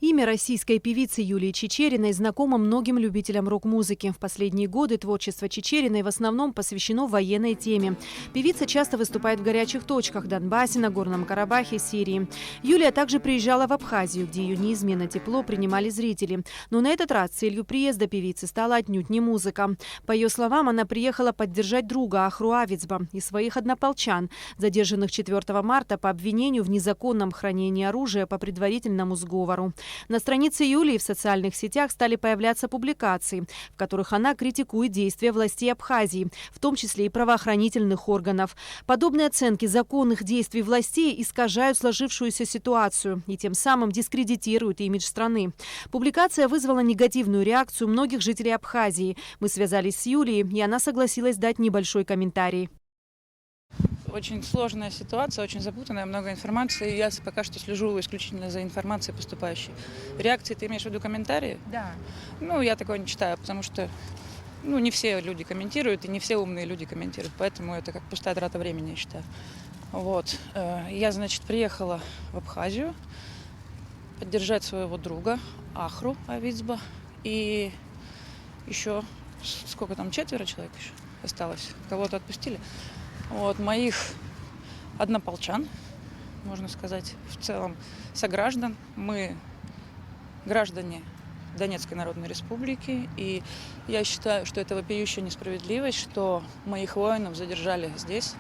Имя российской певицы Юлии Чичериной знакомо многим любителям рок-музыки. В последние годы творчество Чичериной в основном посвящено военной теме. Певица часто выступает в горячих точках – Донбассе, Нагорном Карабахе, Сирии. Юлия также приезжала в Абхазию, где ее неизменно тепло принимали зрители. Но на этот раз целью приезда певицы стала отнюдь не музыка. По ее словам, она приехала поддержать друга Ахру Авицба и своих однополчан, задержанных 4 марта по обвинению в незаконном хранении оружия по предварительному сговору. На странице Юлии в социальных сетях стали появляться публикации, в которых она критикует действия властей Абхазии, в том числе и правоохранительных органов. Подобные оценки законных действий властей искажают сложившуюся ситуацию и тем самым дискредитируют имидж страны. Публикация вызвала негативную реакцию многих жителей Абхазии. Мы связались с Юлией, и она согласилась дать небольшой комментарий. Очень сложная ситуация, очень запутанная, много информации. Я пока что слежу исключительно за информацией поступающей. Реакции ты имеешь в виду комментарии? Да. Я такое не читаю, потому что не все люди комментируют, и не все умные люди комментируют. Поэтому это как пустая трата времени, я считаю. Я, приехала в Абхазию поддержать своего друга Ахру Авицба. И еще, сколько там, 4 человек еще осталось. Кого-то отпустили. Моих однополчан, можно сказать, в целом сограждан. Мы граждане Донецкой Народной Республики, и я считаю, что это вопиющая несправедливость, что моих воинов задержали здесь.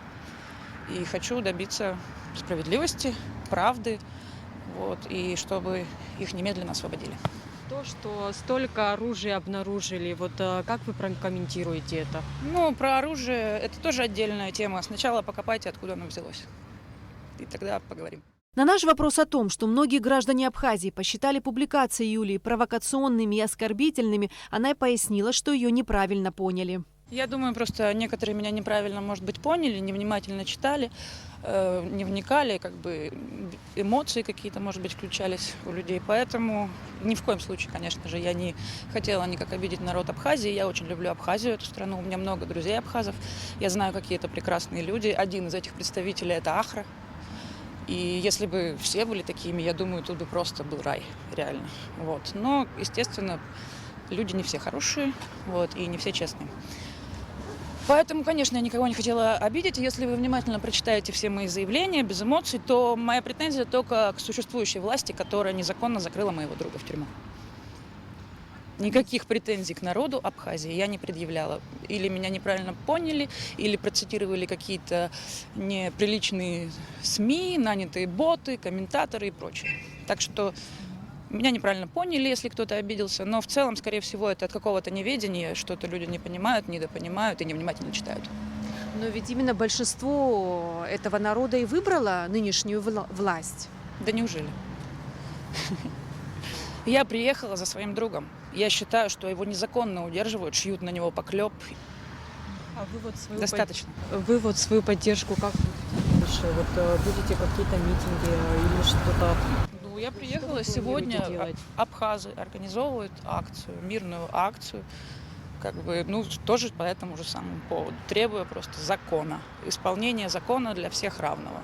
И хочу добиться справедливости, правды, и чтобы их немедленно освободили. То, что столько оружия обнаружили, как вы прокомментируете это? Про оружие это тоже отдельная тема. Сначала покопайте, откуда оно взялось. И тогда поговорим. На наш вопрос о том, что многие граждане Абхазии посчитали публикации Юлии провокационными и оскорбительными, она и пояснила, что ее неправильно поняли. Я думаю, просто некоторые меня неправильно, может быть, поняли, невнимательно читали, не вникали, эмоции какие-то, может быть, включались у людей. Поэтому ни в коем случае, конечно же, я не хотела никак обидеть народ Абхазии. Я очень люблю Абхазию, эту страну. У меня много друзей абхазов. Я знаю, какие это прекрасные люди. Один из этих представителей – это Ахра. И если бы все были такими, я думаю, тут бы просто был рай, реально. Но, естественно, люди не все хорошие, и не все честные. Поэтому, конечно, я никого не хотела обидеть. Если вы внимательно прочитаете все мои заявления без эмоций, то моя претензия только к существующей власти, которая незаконно закрыла моего друга в тюрьму. Никаких претензий к народу Абхазии я не предъявляла. Или меня неправильно поняли, или процитировали какие-то неприличные СМИ, нанятые боты, комментаторы и прочее. Так что меня неправильно поняли, если кто-то обиделся, но в целом, скорее всего, это от какого-то неведения, что-то люди не понимают, недопонимают и невнимательно читают. Но ведь именно большинство этого народа и выбрало нынешнюю власть. Да неужели? Я приехала за своим другом. Я считаю, что его незаконно удерживают, шьют на него поклеп. А вы Достаточно. Вы свою поддержку как будете дальше? Будете какие-то митинги или что-то? Я приехала сегодня, абхазы организовывают акцию, мирную акцию, тоже по этому же самому поводу, требуя просто закона, исполнения закона для всех равного.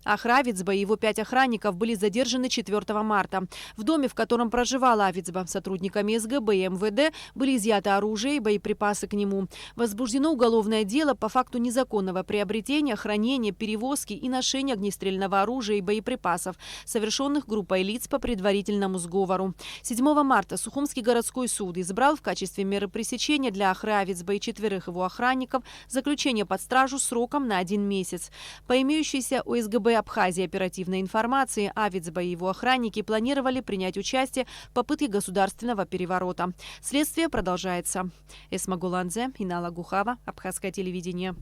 Ахра Авицба и его 5 охранников были задержаны 4 марта. В доме, в котором проживала Авицба, сотрудниками СГБ и МВД были изъяты оружие и боеприпасы к нему. Возбуждено уголовное дело по факту незаконного приобретения, хранения, перевозки и ношения огнестрельного оружия и боеприпасов, совершенных группой лиц по предварительному сговору. 7 марта Сухумский городской суд избрал в качестве меры пресечения для Ахры Авицба и 4 его охранников заключение под стражу сроком на 1 месяц. По имеющейся у СГБ Абхазии оперативной информации, Авицба и его охранники планировали принять участие в попытке государственного переворота. Следствие продолжается. Эсма Гуланзе, Инала Гухава, Абхазское телевидение.